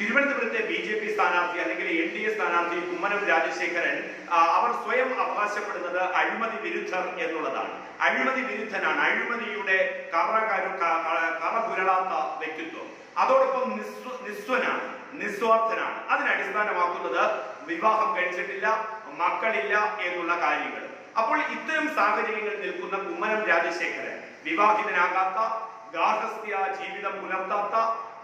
തിരുവനന്തപുരത്തെ ബി.ജെ.പി. സ്ഥാനാർത്ഥി അല്ലെങ്കിൽ എൻ.ഡി.എ. സ്ഥാനാർത്ഥി കുമ്മനം രാജശേഖരൻ അവർ സ്വയം അവകാശപ്പെടുന്നത് അഴിമതി വിരുദ്ധർ എന്നുള്ളതാണ്. അഴിമതി വിരുദ്ധനാണ്, അഴിമതിയുടെ കറ പുരളാത്ത വ്യക്തിത്വം. അതോടൊപ്പം നിസ്വനാണ്, നിസ്വാർത്ഥനാണ്. അതിനടിസ്ഥാനമാക്കുന്നത് വിവാഹം കഴിച്ചിട്ടില്ല, മക്കളില്ല എന്നുള്ള കാര്യങ്ങൾ. അപ്പോൾ ഇത്തരം സാഹചര്യങ്ങളിൽ നിൽക്കുന്ന കുമ്മനം രാജശേഖരൻ വിവാഹിതനാകാത്ത, ഗാർഹസ്ഥ്യ ജീവിതം പുലർത്താത്ത,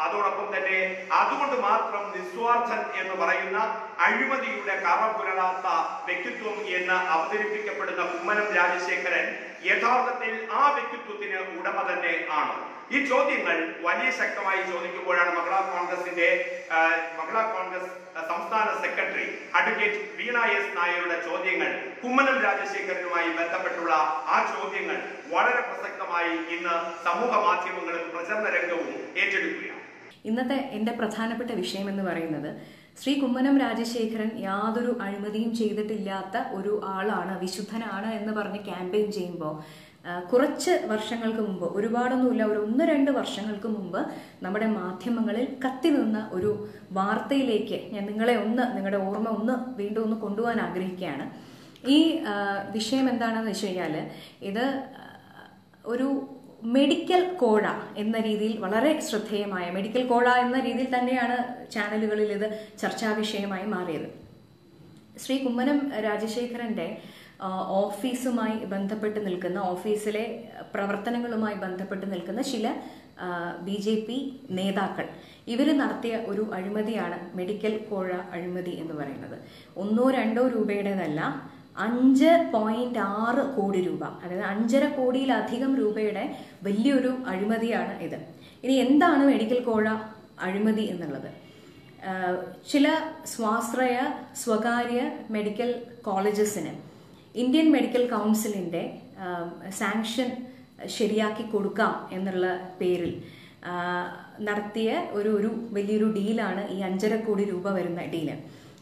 അതോടൊപ്പം തന്നെ അതുകൊണ്ട് മാത്രം നിസ്വാർത്ഥൻ എന്ന് പറയുന്ന അഴിമതിയുടെ കറ പുരളാത്ത വ്യക്തിത്വം എന്ന് അവതരിപ്പിക്കപ്പെടുന്ന കുമ്മനം രാജശേഖരൻ യഥാർത്ഥത്തിൽ ആ വ്യക്തിത്വത്തിന് ഉടമ തന്നെ ആണ്. ഈ ചോദ്യങ്ങൾ വലിയ ശക്തമായി ചോദിക്കുമ്പോഴാണ് മഹിളാ കോൺഗ്രസ് സംസ്ഥാന സെക്രട്ടറി അഡ്വക്കേറ്റ് വീണ എസ് നായരുടെ ചോദ്യങ്ങൾ, കുമ്മനം രാജശേഖരനുമായി ബന്ധപ്പെട്ടുള്ള ആ ചോദ്യങ്ങൾ വളരെ പ്രസക്തമായി ഇന്ന് സമൂഹ മാധ്യമങ്ങളും പ്രചരണ രംഗവും ഏറ്റെടുക്കുകയാണ്. ഇന്നത്തെ എൻ്റെ പ്രധാനപ്പെട്ട വിഷയം എന്ന് പറയുന്നത്, ശ്രീ കുമ്മനം രാജശേഖരൻ യാതൊരു അഴിമതിയും ചെയ്തിട്ടില്ലാത്ത ഒരു ആളാണ്, വിശുദ്ധനാണ് എന്ന് പറഞ്ഞ് ക്യാമ്പയിൻ ചെയ്യുമ്പോൾ കുറച്ച് വർഷങ്ങൾക്ക് മുമ്പ്, ഒരുപാടൊന്നുമില്ല, ഒരു 1-2 വർഷങ്ങൾക്ക് മുമ്പ് നമ്മുടെ മാധ്യമങ്ങളിൽ കത്തി നിന്ന ഒരു വാർത്തയിലേക്ക് ഞാൻ നിങ്ങളുടെ ഓർമ്മ വീണ്ടും ഒന്ന് കൊണ്ടുപോകാൻ ആഗ്രഹിക്കുകയാണ്. ഈ വിഷയം എന്താണെന്ന് വെച്ച് കഴിഞ്ഞാൽ, ഇത് ഒരു മെഡിക്കൽ കോഴ എന്ന രീതിയിൽ വളരെ ശ്രദ്ധേയമായ, മെഡിക്കൽ കോഴ എന്ന രീതിയിൽ തന്നെയാണ് ചാനലുകളിൽ ഇത് ചർച്ചാ വിഷയമായി മാറിയത്. ശ്രീ കുമ്മനം രാജശേഖരൻ്റെ ഓഫീസുമായി ബന്ധപ്പെട്ട് നിൽക്കുന്ന, ഓഫീസിലെ പ്രവർത്തനങ്ങളുമായി ബന്ധപ്പെട്ട് നിൽക്കുന്ന ചില ബി.ജെ.പി. നേതാക്കൾ ഇവർ നടത്തിയ ഒരു അഴിമതിയാണ് മെഡിക്കൽ കോഴ അഴിമതി എന്ന് പറയുന്നത്. 1-2 രൂപയുടേതല്ല, 5.6 കോടി രൂപ, അതായത് 5.5 കോടിയിലധികം രൂപയുടെ വലിയൊരു അഴിമതിയാണ് ഇത്. ഇനി എന്താണ് മെഡിക്കൽ കോഴ അഴിമതി എന്നുള്ളത്? ചില സ്വാശ്രയ സ്വകാര്യ മെഡിക്കൽ കോളേജസിന് ഇന്ത്യൻ മെഡിക്കൽ കൗൺസിലിൻ്റെ സാങ്ഷൻ ശരിയാക്കി കൊടുക്കാം എന്നുള്ള പേരിൽ നടത്തിയ ഒരു വലിയൊരു ഡീലാണ് ഈ 5.5 കോടി രൂപ വരുന്ന ഡീല്.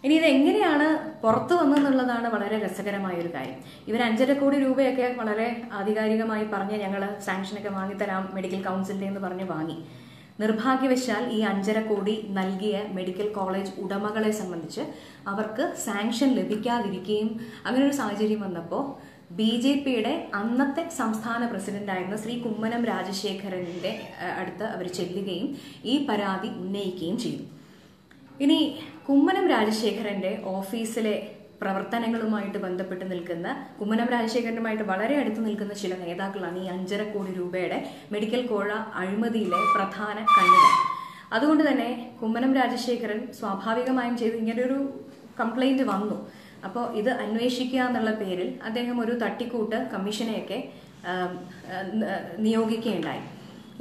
ഇനി ഇത് എങ്ങനെയാണ് പുറത്തു വന്നതെന്നുള്ളതാണ് വളരെ രസകരമായൊരു കാര്യം. ഇവർ 5.5 കോടി രൂപയൊക്കെ വളരെ ആധികാരികമായി പറഞ്ഞ് ഞങ്ങൾ സാങ്ഷനൊക്കെ വാങ്ങിത്തരാം മെഡിക്കൽ കൗൺസിലിൻ്റെ എന്ന് പറഞ്ഞ് വാങ്ങി. നിർഭാഗ്യവശാൽ ഈ 5.5 കോടി നൽകിയ മെഡിക്കൽ കോളേജ് ഉടമകളെ സംബന്ധിച്ച് അവർക്ക് സാങ്ഷൻ ലഭിക്കാതിരിക്കുകയും അങ്ങനെ ഒരു സാഹചര്യം വന്നപ്പോൾ ബി.ജെ.പിയുടെ അന്നത്തെ സംസ്ഥാന പ്രസിഡന്റായിരുന്ന ശ്രീ കുമ്മനം രാജശേഖരൻ്റെ അടുത്ത് അവർ ചെല്ലുകയും ഈ പരാതി ഉന്നയിക്കുകയും ചെയ്തു. ഇനി കുമ്മനം രാജശേഖരൻ്റെ ഓഫീസിലെ പ്രവർത്തനങ്ങളുമായിട്ട് ബന്ധപ്പെട്ട് നിൽക്കുന്ന, കുമ്മനം രാജശേഖരനുമായിട്ട് വളരെ അടുത്ത് നിൽക്കുന്ന ചില നേതാക്കളാണ് ഈ 5.5 കോടി രൂപയുടെ മെഡിക്കൽ കോഴ അഴിമതിയിലെ പ്രധാന കണ്ണികൾ. അതുകൊണ്ട് തന്നെ കുമ്മനം രാജശേഖരൻ സ്വാഭാവികമായും ചെയ്ത് ഇങ്ങനൊരു കംപ്ലൈൻറ്റ് വന്നു. അപ്പോൾ ഇത് അന്വേഷിക്കുക എന്നുള്ള പേരിൽ അദ്ദേഹം ഒരു തട്ടിക്കൂട്ട് കമ്മീഷനെയൊക്കെ നിയോഗിക്കുകയുണ്ടായി.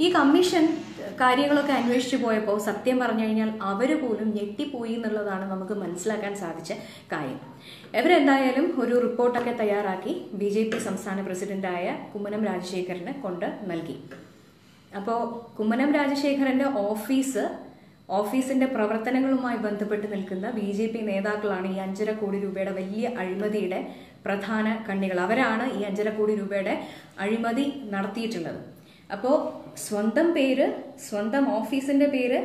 ഈ കമ്മീഷൻ കാര്യങ്ങളൊക്കെ അന്വേഷിച്ചു പോയപ്പോൾ സത്യം പറഞ്ഞു കഴിഞ്ഞാൽ അവർ പോലും ഞെട്ടിപ്പോയി എന്നുള്ളതാണ് നമുക്ക് മനസ്സിലാക്കാൻ സാധിച്ച കാര്യം. ഇവരെന്തായാലും ഒരു റിപ്പോർട്ടൊക്കെ തയ്യാറാക്കി ബി.ജെ.പി. സംസ്ഥാന പ്രസിഡന്റായ കുമ്മനം രാജശേഖരന് കൊണ്ട് നൽകി. അപ്പോൾ കുമ്മനം രാജശേഖരൻ്റെ ഓഫീസിന്റെ പ്രവർത്തനങ്ങളുമായി ബന്ധപ്പെട്ട് നിൽക്കുന്ന ബി.ജെ.പി. നേതാക്കളാണ് ഈ 5.5 കോടി രൂപയുടെ വലിയ അഴിമതിയുടെ പ്രധാന കണ്ണികൾ. അവരാണ് ഈ 5.5 കോടി രൂപയുടെ അഴിമതി നടത്തിയിട്ടുള്ളത്. അപ്പോൾ സ്വന്തം ഓഫീസിന്റെ പേര്,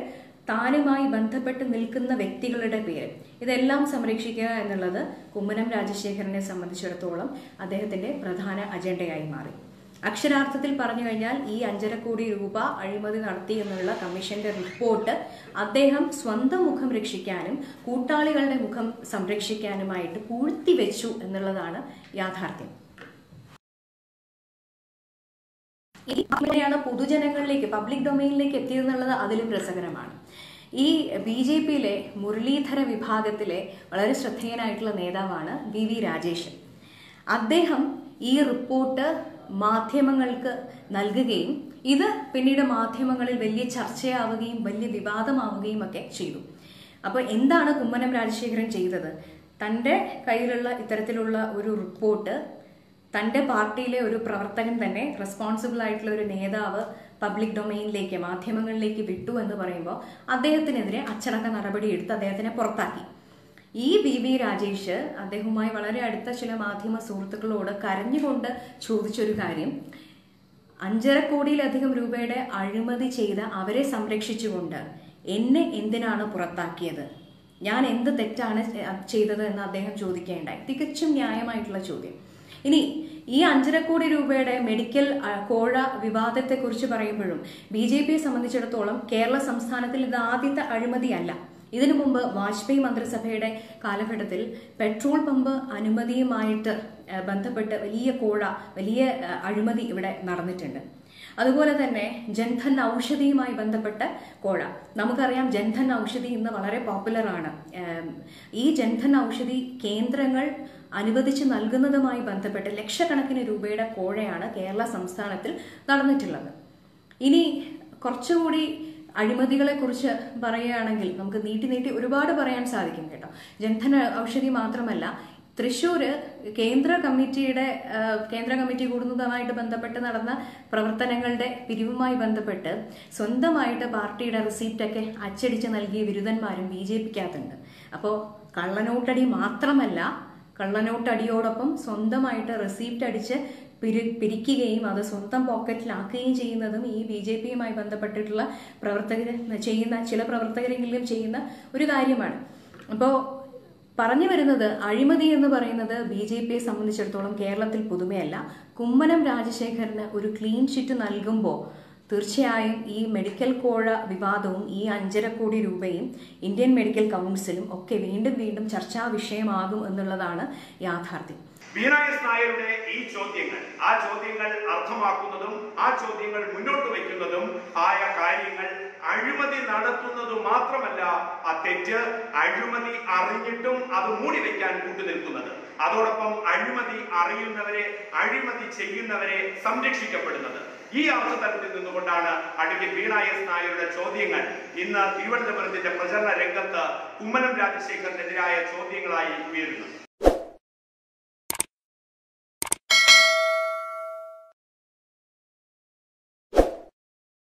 താനുമായി ബന്ധപ്പെട്ട് നിൽക്കുന്ന വ്യക്തികളുടെ പേര്, ഇതെല്ലാം സംരക്ഷിക്കുക എന്നുള്ളത് കുമ്മനം രാജശേഖരനെ സംബന്ധിച്ചിടത്തോളം അദ്ദേഹത്തിന്റെ പ്രധാന അജണ്ടയായി മാറി. അക്ഷരാർത്ഥത്തിൽ പറഞ്ഞു കഴിഞ്ഞാൽ ഈ 5.5 കോടി രൂപ അഴിമതി നടത്തി എന്നുള്ള കമ്മീഷന്റെ റിപ്പോർട്ട് അദ്ദേഹം സ്വന്തം മുഖം രക്ഷിക്കാനും കൂട്ടാളികളുടെ മുഖം സംരക്ഷിക്കാനുമായിട്ട് പൂഴ്ത്തിവെച്ചു എന്നുള്ളതാണ് യാഥാർത്ഥ്യം. എങ്ങനെയാണ് പൊതുജനങ്ങളിലേക്ക്, പബ്ലിക് ഡൊമൈനിലേക്ക് എത്തിയതെന്നുള്ളത് അതിലും രസകരമാണ്. ഈ ബി.ജെ.പിയിലെ മുരളീധര വിഭാഗത്തിലെ വളരെ ശ്രദ്ധേയനായിട്ടുള്ള നേതാവാണ് വി രാജേഷ്. അദ്ദേഹം ഈ റിപ്പോർട്ട് മാധ്യമങ്ങൾക്ക് നൽകുകയും ഇത് പിന്നീട് മാധ്യമങ്ങളിൽ വലിയ ചർച്ചയാവുകയും വലിയ വിവാദമാവുകയും ഒക്കെ ചെയ്തു. അപ്പോൾ എന്താണ് കുമ്മനം രാജശേഖരൻ ചെയ്തത്? തൻ്റെ കയ്യിലുള്ള ഇത്തരത്തിലുള്ള ഒരു റിപ്പോർട്ട് തൻ്റെ പാർട്ടിയിലെ ഒരു പ്രവർത്തകൻ തന്നെ, റെസ്പോൺസിബിൾ ആയിട്ടുള്ള ഒരു നേതാവ് പബ്ലിക് ഡൊമൈനിലേക്ക്, മാധ്യമങ്ങളിലേക്ക് വിട്ടു എന്ന് പറയുമ്പോൾ അദ്ദേഹത്തിനെതിരെ അച്ചടക്ക നടപടിയെടുത്ത് അദ്ദേഹത്തിനെ പുറത്താക്കി. ഈ വി രാജേഷ് അദ്ദേഹവുമായി വളരെ അടുത്ത ചില മാധ്യമ സുഹൃത്തുക്കളോട് കരഞ്ഞുകൊണ്ട് ചോദിച്ചൊരു കാര്യം, 5.5 കോടിയിലധികം രൂപയുടെ അഴിമതി ചെയ്ത അവരെ സംരക്ഷിച്ചുകൊണ്ട് എന്നെ എന്തിനാണ് പുറത്താക്കിയത്, ഞാൻ എന്ത് തെറ്റാണ് ചെയ്തത് എന്ന് അദ്ദേഹം ചോദിക്കുകയുണ്ടായി. തികച്ചും ന്യായമായിട്ടുള്ള ചോദ്യം. ഇനി ഈ 5.5 കോടി രൂപയുടെ മെഡിക്കൽ കോഴ വിവാദത്തെക്കുറിച്ച് പറയുമ്പോഴും BJPയെ സംബന്ധിച്ചിടത്തോളം കേരള സംസ്ഥാനത്തിൽ ഇത് ആദ്യത്തെ അഴിമതിയല്ല. ഇതിനു മുമ്പ് വാജ്പേയി മന്ത്രിസഭയുടെ കാലഘട്ടത്തിൽ പെട്രോൾ പമ്പ് അനുമതിയുമായിട്ട് ബന്ധപ്പെട്ട് വലിയ അഴിമതി ഇവിടെ നടന്നിട്ടുണ്ട്. അതുപോലെ തന്നെ ജൻധൻ ഔഷധിയുമായി ബന്ധപ്പെട്ട കോഴ, നമുക്കറിയാം ജൻധൻ ഔഷധി ഇന്ന് വളരെ പോപ്പുലറാണ്. ഈ ജൻധൻ ഔഷധി കേന്ദ്രങ്ങൾ അനുവദിച്ച് നൽകുന്നതുമായി ബന്ധപ്പെട്ട് ലക്ഷക്കണക്കിന് രൂപയുടെ കോഴയാണ് കേരള സംസ്ഥാനത്തിൽ നടന്നിട്ടുള്ളത്. ഇനി കുറച്ചുകൂടി അഴിമതികളെ കുറിച്ച് പറയുകയാണെങ്കിൽ നമുക്ക് നീട്ടി ഒരുപാട് പറയാൻ സാധിക്കും കേട്ടോ. ജൻധൻ ഔഷധി മാത്രമല്ല, തൃശ്ശൂര് കേന്ദ്ര കമ്മിറ്റി കൂടുന്നതുമായിട്ട് ബന്ധപ്പെട്ട് നടന്ന പ്രവർത്തനങ്ങളുടെ പിരിവുമായി ബന്ധപ്പെട്ട് സ്വന്തമായിട്ട് പാർട്ടിയുടെ റിസീപ്റ്റൊക്കെ അച്ചടിച്ച് നൽകിയ ബിരുദന്മാരും BJPക്കകത്തുണ്ട്. അപ്പോൾ കള്ളനോട്ടടി മാത്രമല്ല, കള്ളനോട്ടടിയോടൊപ്പം സ്വന്തമായിട്ട് റെസിപ്റ്റ് അടിച്ച് പിരിക്കുകയും അത് സ്വന്തം പോക്കറ്റിലാക്കുകയും ചെയ്യുന്നതും ഈ BJPയുമായി ബന്ധപ്പെട്ടിട്ടുള്ള ചില പ്രവർത്തകരെങ്കിലും ചെയ്യുന്ന ഒരു കാര്യമാണ്. അപ്പോൾ പറഞ്ഞു വരുന്നത്, അഴിമതി എന്ന് പറയുന്നത് BJPയെ സംബന്ധിച്ചിടത്തോളം കേരളത്തിൽ പുതുമയല്ല. കുമ്മനം രാജശേഖരന് ഒരു ക്ലീൻ ചിറ്റ് നൽകുമ്പോൾ തീർച്ചയായും ഈ മെഡിക്കൽ കോഴ വിവാദവും ഈ 5.5 കോടി രൂപയും ഇന്ത്യൻ മെഡിക്കൽ കൗൺസിലും ഒക്കെ വീണ്ടും ചർച്ചാ വിഷയമാകും എന്നുള്ളതാണ് യാഥാർത്ഥ്യം. വീണ എസ് നായരുടെ ഈ ചോദ്യങ്ങൾ, ആ ചോദ്യങ്ങൾ അർത്ഥമാക്കുന്നതും ആ ചോദ്യങ്ങൾ മുന്നോട്ട് വയ്ക്കുന്നതും ആയ കാര്യങ്ങൾ അഴിമതി നടത്തുന്നത് മാത്രമല്ല, ആ തെറ്റ് അഴിമതി അറിഞ്ഞിട്ടും അത് മൂടി വയ്ക്കാൻ കൂട്ടുനിൽക്കുന്നത്, അതോടൊപ്പം അഴിമതി അറിയുന്നവരെ, അഴിമതി ചെയ്യുന്നവരെ സംരക്ഷിക്കപ്പെടുന്നത്. ഈ അർത്ഥതലത്തിൽ നിന്നുകൊണ്ടാണ് അഡ്വക്കേറ്റ് വീണ എസ് നായരുടെ ചോദ്യങ്ങൾ ഇന്ന് തിരുവനന്തപുരത്തിന്റെ പ്രചരണ രംഗത്ത് കുമ്മനം രാജശേഖരനെതിരായ ചോദ്യങ്ങളായി ഉയരുന്നത്.